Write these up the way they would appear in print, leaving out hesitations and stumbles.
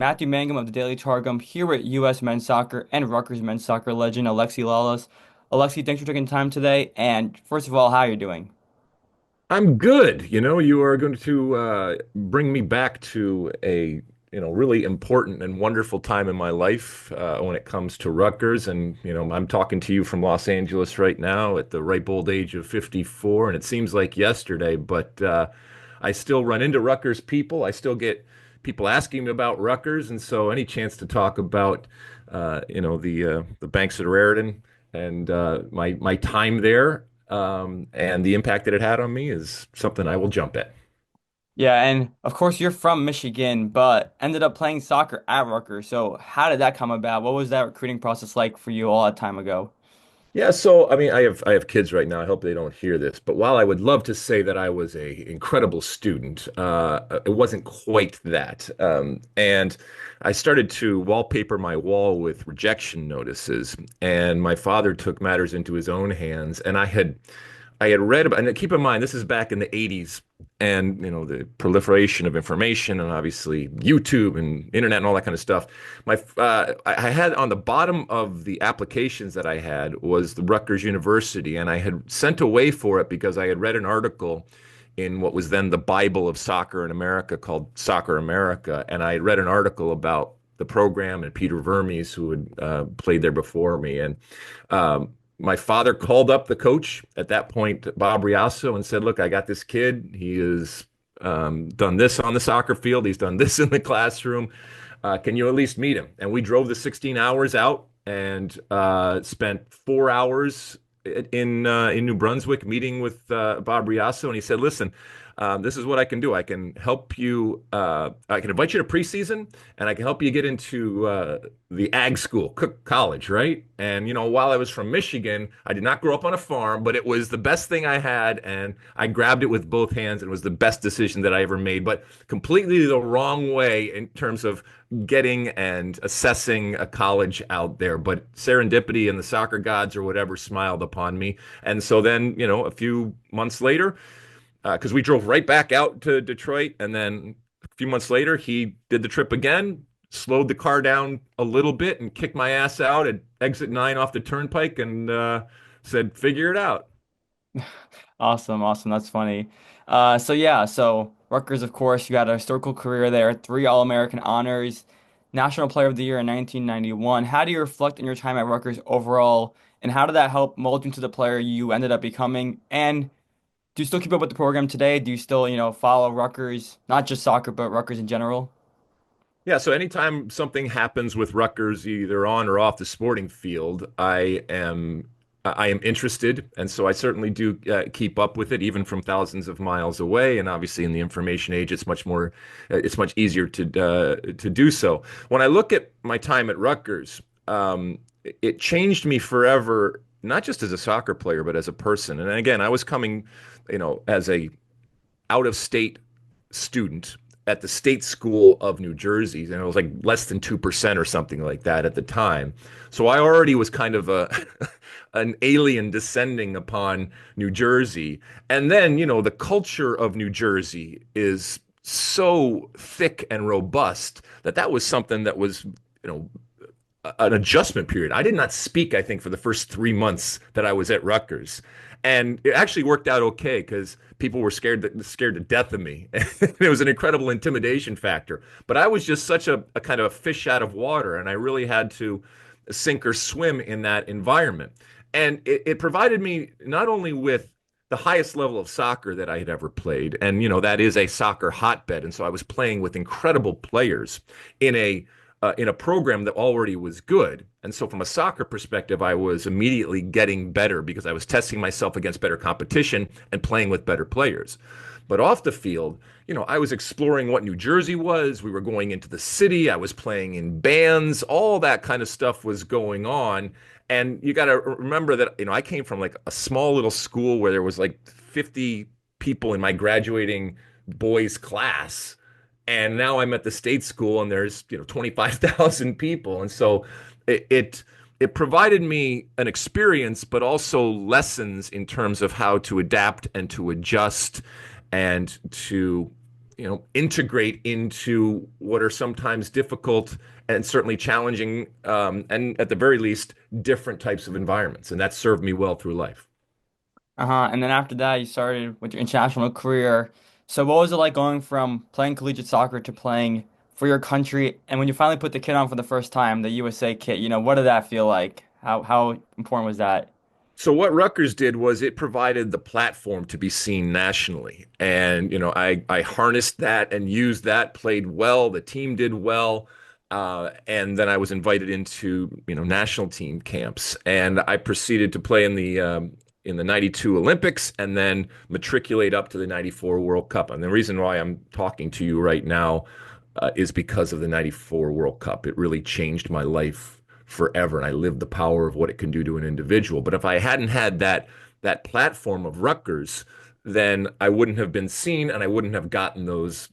Matthew Mangam of the Daily Targum here with US men's soccer and Rutgers men's soccer legend Alexi Lalas. Alexi, thanks for taking time today. And first of all, how are you doing? I'm good. You are going to bring me back to a, really important and wonderful time in my life when it comes to Rutgers. And, I'm talking to you from Los Angeles right now at the ripe old age of 54. And it seems like yesterday, but I still run into Rutgers people. I still get people asking me about Rutgers. And so any chance to talk about, the banks at Raritan and my time there and the impact that it had on me is something I will jump at. Yeah, and of course you're from Michigan, but ended up playing soccer at Rutgers. So how did that come about? What was that recruiting process like for you all that time ago? Yeah, so I mean, I have kids right now. I hope they don't hear this. But while I would love to say that I was a incredible student, it wasn't quite that. And I started to wallpaper my wall with rejection notices, and my father took matters into his own hands. And I had read about, and keep in mind, this is back in the 80s, and the proliferation of information, and obviously YouTube and internet and all that kind of stuff. I had on the bottom of the applications that I had was the Rutgers University, and I had sent away for it because I had read an article in what was then the Bible of soccer in America called Soccer America, and I had read an article about the program and Peter Vermes, who had played there before me, and my father called up the coach at that point, Bob Riasso, and said, "Look, I got this kid. He has done this on the soccer field. He's done this in the classroom. Can you at least meet him?" And we drove the 16 hours out and spent 4 hours in New Brunswick meeting with Bob Riasso, and he said, "Listen, this is what I can do. I can help you. I can invite you to preseason, and I can help you get into the ag school, Cook College, right?" And while I was from Michigan, I did not grow up on a farm, but it was the best thing I had, and I grabbed it with both hands, and it was the best decision that I ever made. But completely the wrong way in terms of getting and assessing a college out there. But serendipity and the soccer gods or whatever smiled upon me, and so then a few months later because we drove right back out to Detroit. And then a few months later, he did the trip again, slowed the car down a little bit, and kicked my ass out at exit 9 off the turnpike and said, "Figure it out." Awesome, awesome. That's funny. So Rutgers, of course, you had a historical career there, three All-American honors, National Player of the Year in 1991. How do you reflect on your time at Rutgers overall, and how did that help mold you into the player you ended up becoming? And do you still keep up with the program today? Do you still, follow Rutgers, not just soccer, but Rutgers in general? Yeah, so anytime something happens with Rutgers, either on or off the sporting field, I am interested, and so I certainly do keep up with it, even from thousands of miles away. And obviously, in the information age, it's much easier to do so. When I look at my time at Rutgers, it changed me forever, not just as a soccer player, but as a person. And again, I was coming, as a out of state student at the state school of New Jersey, and it was like less than 2% or something like that at the time. So I already was kind of a an alien descending upon New Jersey. And then, the culture of New Jersey is so thick and robust that was something that was, you know, an adjustment period. I did not speak, I think, for the first 3 months that I was at Rutgers. And it actually worked out okay because people were scared to death of me. It was an incredible intimidation factor. But I was just such a kind of a fish out of water, and I really had to sink or swim in that environment. And it provided me not only with the highest level of soccer that I had ever played, and that is a soccer hotbed, and so I was playing with incredible players in a program that already was good. And so from a soccer perspective, I was immediately getting better because I was testing myself against better competition and playing with better players. But off the field, I was exploring what New Jersey was. We were going into the city. I was playing in bands. All that kind of stuff was going on. And you got to remember that, I came from like a small little school where there was like 50 people in my graduating boys class, and now I'm at the state school and there's 25,000 people. And so it provided me an experience but also lessons in terms of how to adapt and to adjust and to integrate into what are sometimes difficult and certainly challenging, and at the very least, different types of environments. And that served me well through life. Uh-huh. And then after that, you started with your international career. So what was it like going from playing collegiate soccer to playing for your country? And when you finally put the kit on for the first time, the USA kit, what did that feel like? How important was that? So what Rutgers did was it provided the platform to be seen nationally. And, I harnessed that and used that, played well, the team did well. And then I was invited into, national team camps. And I proceeded to play in the 92 Olympics and then matriculate up to the 94 World Cup. And the reason why I'm talking to you right now is because of the 94 World Cup. It really changed my life forever, and I lived the power of what it can do to an individual. But if I hadn't had that platform of Rutgers, then I wouldn't have been seen, and I wouldn't have gotten those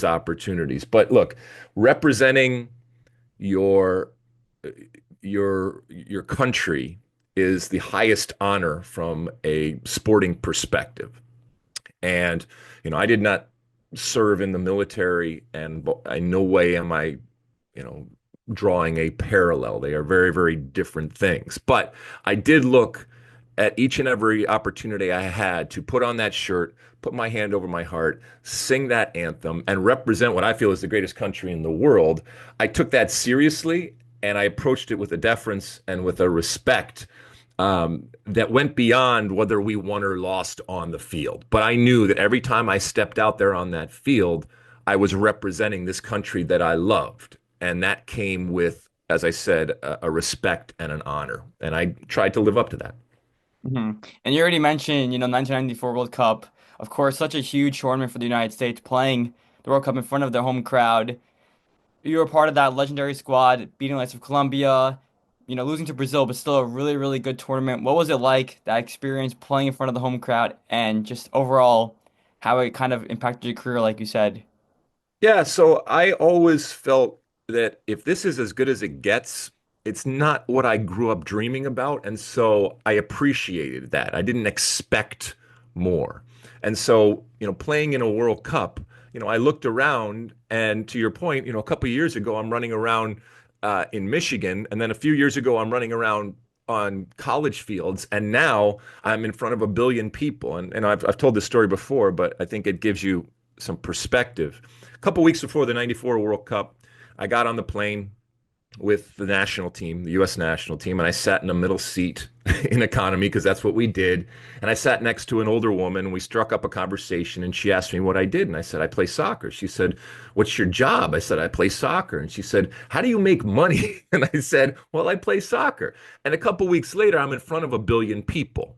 opportunities. But look, representing your your country is the highest honor from a sporting perspective. And I did not serve in the military, and in no way am I, you know, drawing a parallel. They are very, very different things. But I did look at each and every opportunity I had to put on that shirt, put my hand over my heart, sing that anthem, and represent what I feel is the greatest country in the world. I took that seriously, and I approached it with a deference and with a respect that went beyond whether we won or lost on the field. But I knew that every time I stepped out there on that field, I was representing this country that I loved. And that came with, as I said, a respect and an honor. And I tried to live up to that. And you already mentioned, 1994 World Cup. Of course, such a huge tournament for the United States, playing the World Cup in front of their home crowd. You were part of that legendary squad, beating the likes of Colombia, losing to Brazil, but still a really, really good tournament. What was it like, that experience playing in front of the home crowd, and just overall how it kind of impacted your career, like you said? Yeah, so I always felt that if this is as good as it gets, it's not what I grew up dreaming about. And so I appreciated that. I didn't expect more. And so, playing in a World Cup, I looked around, and to your point, a couple of years ago, I'm running around in Michigan. And then a few years ago, I'm running around on college fields. And now I'm in front of a billion people. And I've told this story before, but I think it gives you some perspective. A couple weeks before the 94 World Cup, I got on the plane with the national team, the US national team, and I sat in a middle seat in economy because that's what we did. And I sat next to an older woman, and we struck up a conversation, and she asked me what I did. And I said, I play soccer. She said, what's your job? I said, I play soccer. And she said, how do you make money? And I said, well, I play soccer. And a couple weeks later, I'm in front of a billion people.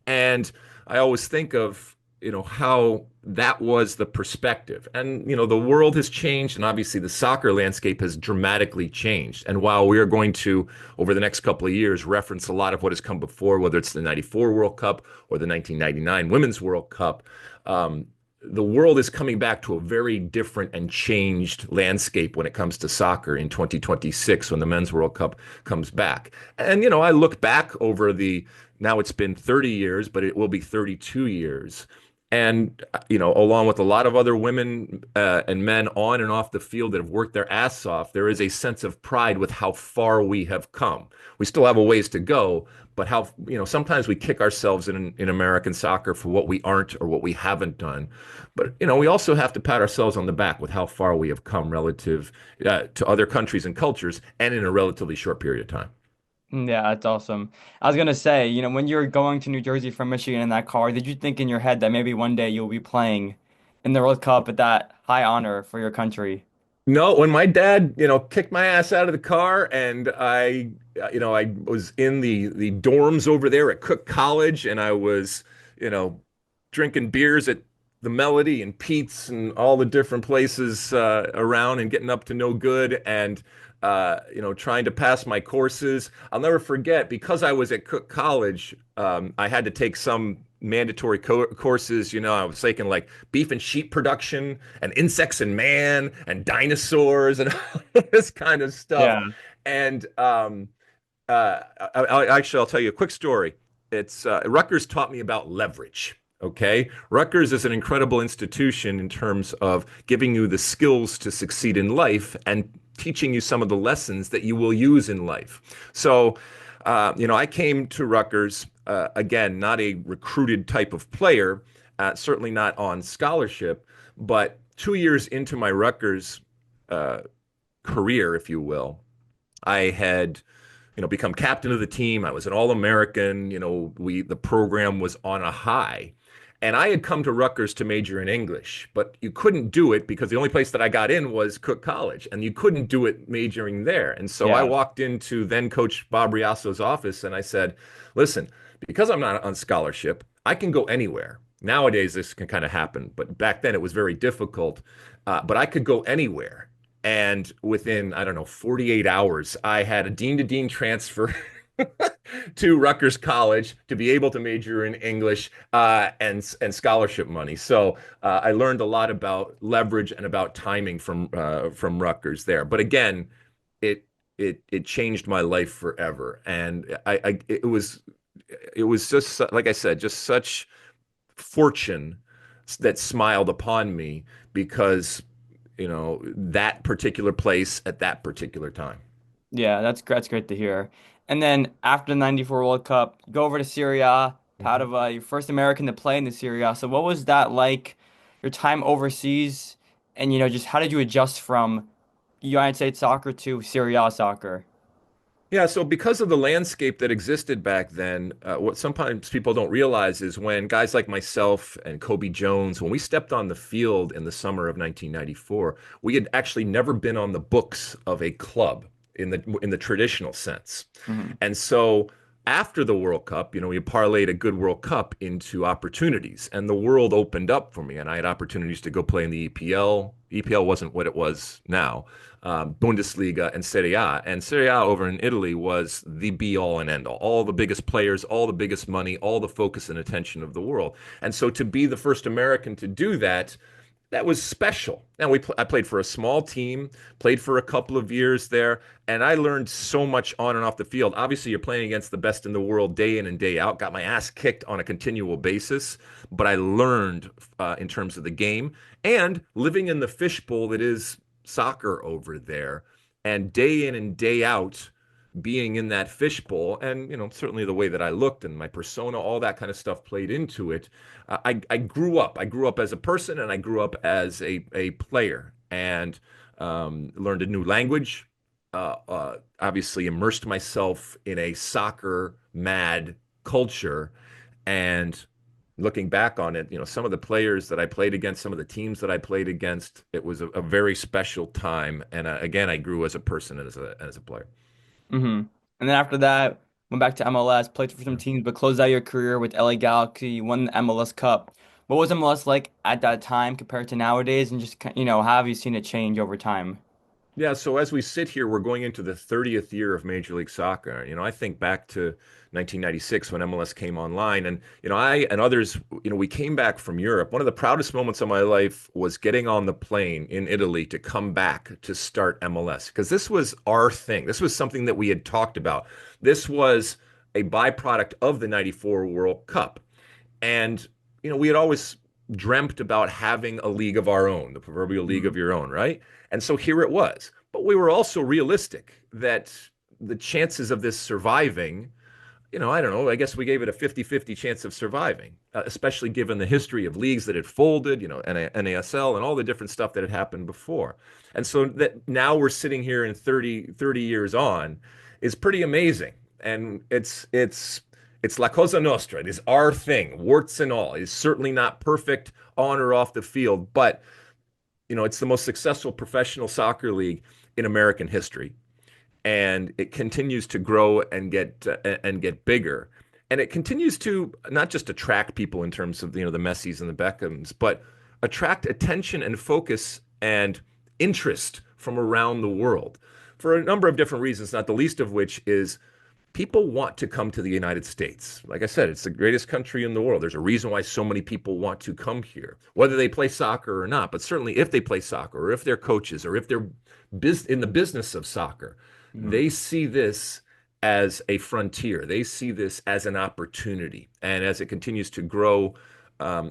And I always think of, how that was the perspective. And, the world has changed, and obviously the soccer landscape has dramatically changed. And while we are going to, over the next couple of years, reference a lot of what has come before, whether it's the 94 World Cup or the 1999 Women's World Cup, the world is coming back to a very different and changed landscape when it comes to soccer in 2026 when the Men's World Cup comes back. And, I look back over now it's been 30 years, but it will be 32 years. And, along with a lot of other women and men on and off the field that have worked their ass off, there is a sense of pride with how far we have come. We still have a ways to go, but sometimes we kick ourselves in American soccer for what we aren't or what we haven't done. But, we also have to pat ourselves on the back with how far we have come relative to other countries and cultures and in a relatively short period of time. Yeah, that's awesome. I was gonna say, when you were going to New Jersey from Michigan in that car, did you think in your head that maybe one day you'll be playing in the World Cup at that high honor for your country? No, when my dad, kicked my ass out of the car, and I was in the dorms over there at Cook College, and I was, you know, drinking beers at the Melody and Pete's and all the different places around, and getting up to no good, and trying to pass my courses. I'll never forget, because I was at Cook College, I had to take some mandatory courses. I was taking like beef and sheep production and insects and man and dinosaurs and all this kind of stuff. Yeah. And actually, I'll tell you a quick story. It's Rutgers taught me about leverage. Okay. Rutgers is an incredible institution in terms of giving you the skills to succeed in life and teaching you some of the lessons that you will use in life. So, I came to Rutgers, again, not a recruited type of player, certainly not on scholarship, but 2 years into my Rutgers uh, career, if you will, I had become captain of the team. I was an All-American. The program was on a high. And I had come to Rutgers to major in English, but you couldn't do it because the only place that I got in was Cook College, and you couldn't do it majoring there. And so I Yeah. walked into then Coach Bob Riasso's office and I said, listen, because I'm not on scholarship, I can go anywhere. Nowadays, this can kind of happen, but back then it was very difficult. But I could go anywhere. And within, I don't know, 48 hours, I had a dean to dean transfer to Rutgers College to be able to major in English and scholarship money. So I learned a lot about leverage and about timing from Rutgers there. But again, it it changed my life forever. And it was just like I said, just such fortune that smiled upon me because that particular place at that particular time. Yeah, that's great to hear. And then after the 94 World Cup, you go over to Serie A, Mhm. Padova, your first American to play in the Serie A. So what was that like, your time overseas? And just how did you adjust from United States soccer to Serie A soccer? Yeah, so because of the landscape that existed back then, what sometimes people don't realize is when guys like myself and Kobe Jones, when we stepped on the field in the summer of 1994, we had actually never been on the books of a club in the traditional sense. Hmm. And so after the World Cup, we parlayed a good World Cup into opportunities, and the world opened up for me, and I had opportunities to go play in the EPL. EPL wasn't what it was now. Bundesliga and Serie A. And Serie A over in Italy was the be all and end all the biggest players, all the biggest money, all the focus and attention of the world. And so to be the first American to do that, that was special. Now I played for a small team, played for a couple of years there, and I learned so much on and off the field. Obviously, you're playing against the best in the world day in and day out. Got my ass kicked on a continual basis, but I learned in terms of the game and living in the fishbowl that is soccer over there, and day in and day out being in that fishbowl, and certainly the way that I looked and my persona, all that kind of stuff played into it. I grew up. I grew up as a person, and I grew up as a player, and learned a new language. Obviously, immersed myself in a soccer mad culture, and looking back on it, some of the players that I played against, some of the teams that I played against, it was a very special time. And again, I grew as a person and as a player. Hmm. And then after that, went back to MLS, played for some teams, but closed out your career with LA Galaxy, won the MLS Cup. What was MLS like at that time compared to nowadays? And just, how have you seen it change over time? Yeah, so as we sit here, we're going into the 30th year of Major League Soccer. I think back to 1996 when MLS came online, and I and others, we came back from Europe. One of the proudest moments of my life was getting on the plane in Italy to come back to start MLS because this was our thing. This was something that we had talked about. This was a byproduct of the 94 World Cup. And, we had always dreamt about having a league of our own, the proverbial league Mhm. of your own, right? And so here it was. But we were also realistic that the chances of this surviving, I don't know, I guess we gave it a 50-50 chance of surviving, especially given the history of leagues that had folded, NASL and all the different stuff that had happened before. And so that now we're sitting here in 30 years on is pretty amazing. And it's La Cosa Nostra. It is our thing, warts and all. It is certainly not perfect on or off the field, but it's the most successful professional soccer league in American history, and it continues to grow and get bigger, and it continues to not just attract people in terms of the Messis and the Beckhams, but attract attention and focus and interest from around the world for a number of different reasons, not the least of which is people want to come to the United States. Like I said, it's the greatest country in the world. There's a reason why so many people want to come here, whether they play soccer or not. But certainly, if they play soccer, or if they're coaches, or if they're in the business of soccer, Mhm. they see this as a frontier. They see this as an opportunity. And as it continues to grow,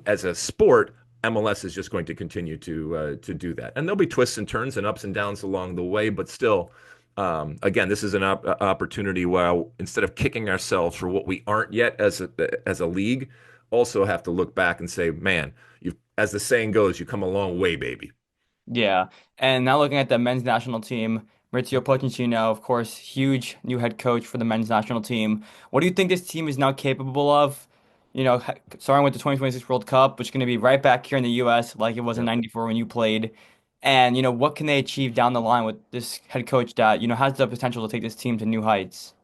as a sport, MLS is just going to continue to do that, and there'll be twists and turns and ups and downs along the way. But still, again, this is an opportunity where instead of kicking ourselves for what we aren't yet as a league, also have to look back and say, man, you as the saying goes, you come a long way, baby. Yeah. And now looking at the men's national team, Maurizio Pochettino, of course, huge new head coach for the men's national team. What do you think this team is now capable of? Starting with the 2026 World Cup, which is going to be right back here in the US, like it was in Yeah. '94 when you played. And, what can they achieve down the line with this head coach that, has the potential to take this team to new heights?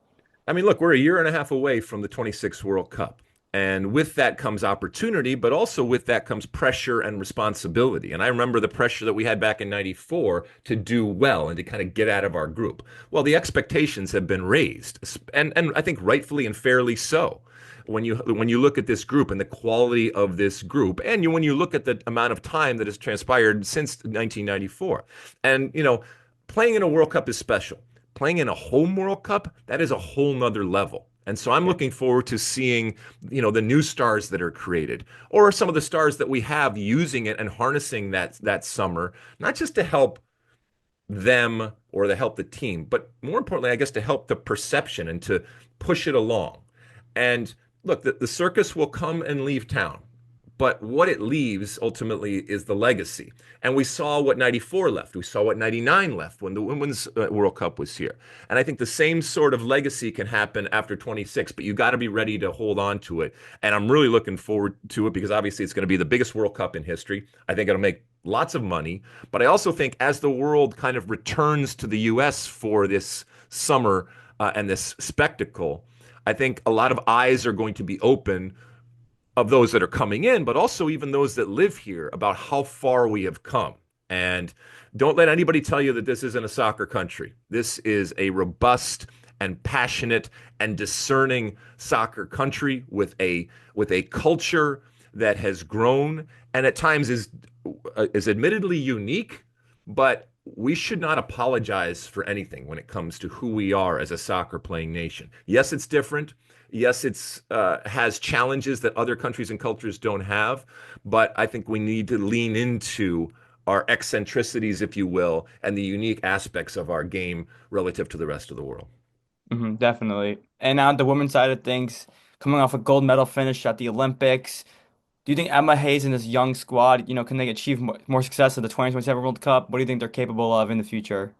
I mean, look, we're a year and a half away from the 26th World Cup. And with that comes opportunity, but also with that comes pressure and responsibility. And I remember the pressure that we had back in 94 to do well and to kind of get out of our group. Well, the expectations have been raised, and I think rightfully and fairly so. When you look at this group and the quality of this group, and when you look at the amount of time that has transpired since 1994, and playing in a World Cup is special. Playing in a home World Cup, that is a whole nother level. And so I'm looking forward to seeing, the new stars that are created, or some of the stars that we have using it and harnessing that summer, not just to help them or to help the team, but more importantly, I guess to help the perception and to push it along. And look, the circus will come and leave town, but what it leaves ultimately is the legacy. And we saw what 94 left. We saw what 99 left when the Women's World Cup was here. And I think the same sort of legacy can happen after 26, but you got to be ready to hold on to it. And I'm really looking forward to it because obviously it's going to be the biggest World Cup in history. I think it'll make lots of money. But I also think as the world kind of returns to the US for this summer and this spectacle, I think a lot of eyes are going to be open of those that are coming in, but also even those that live here about how far we have come. And don't let anybody tell you that this isn't a soccer country. This is a robust and passionate and discerning soccer country with a culture that has grown and at times is admittedly unique, but we should not apologize for anything when it comes to who we are as a soccer playing nation. Yes, it's different. Yes, it's has challenges that other countries and cultures don't have, but I think we need to lean into our eccentricities, if you will, and the unique aspects of our game relative to the rest of the world. Definitely. And on the women's side of things, coming off a gold medal finish at the Olympics, do you think Emma Hayes and this young squad, can they achieve more success at the 2027 World Cup? What do you think they're capable of in the future?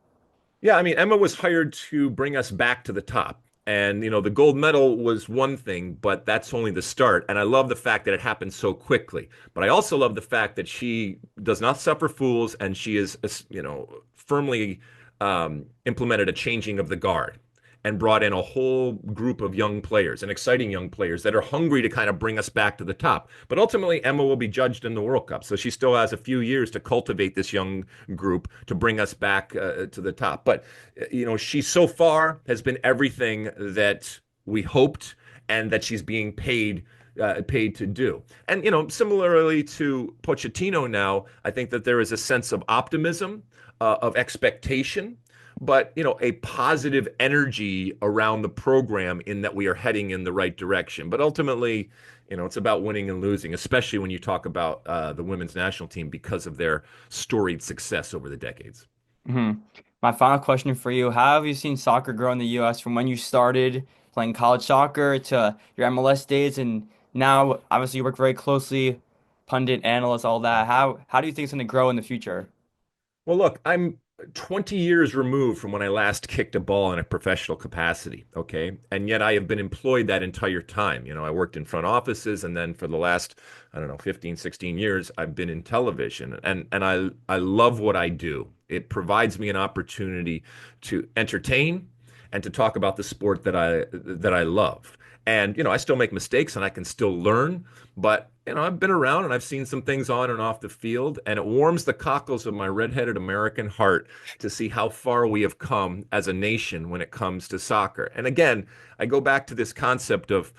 Yeah, I mean, Emma was hired to bring us back to the top. And, the gold medal was one thing, but that's only the start. And I love the fact that it happened so quickly. But I also love the fact that she does not suffer fools and she is, firmly implemented a changing of the guard and brought in a whole group of young players and exciting young players that are hungry to kind of bring us back to the top. But ultimately, Emma will be judged in the World Cup. So she still has a few years to cultivate this young group to bring us back to the top. But, she so far has been everything that we hoped and that she's being paid to do. And similarly to Pochettino now, I think that there is a sense of optimism, of expectation, but a positive energy around the program in that we are heading in the right direction. But ultimately, it's about winning and losing, especially when you talk about the women's national team because of their storied success over the decades. hmm My final question for you, how have you seen soccer grow in the US from when you started playing college soccer to your MLS days and now obviously you work very closely, pundit, analyst, all that. How do you think it's going to grow in the future? Well, look, I'm 20 years removed from when I last kicked a ball in a professional capacity, okay? And yet I have been employed that entire time. I worked in front offices and then for the last, I don't know, 15, 16 years, I've been in television. And I love what I do. It provides me an opportunity to entertain and to talk about the sport that I love. And I still make mistakes and I can still learn, but I've been around and I've seen some things on and off the field, and it warms the cockles of my redheaded American heart to see how far we have come as a nation when it comes to soccer. And again, I go back to this concept of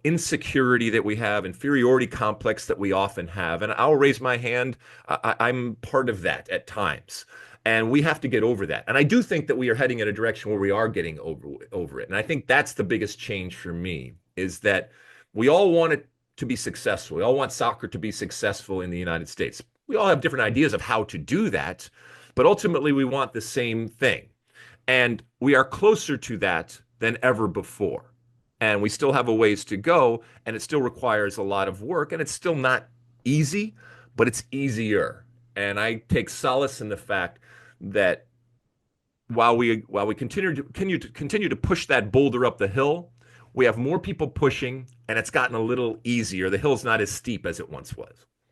insecurity that we have, inferiority complex that we often have. And I'll raise my hand. I'm part of that at times. And we have to get over that. And I do think that we are heading in a direction where we are getting over it. And I think that's the biggest change for me is that we all want it to be successful. We all want soccer to be successful in the United States. We all have different ideas of how to do that, but ultimately we want the same thing. And we are closer to that than ever before. And we still have a ways to go, and it still requires a lot of work, and it's still not easy, but it's easier. And I take solace in the fact that while we continue to push that boulder up the hill, we have more people pushing, and it's gotten a little easier. The hill's not as steep as it once was.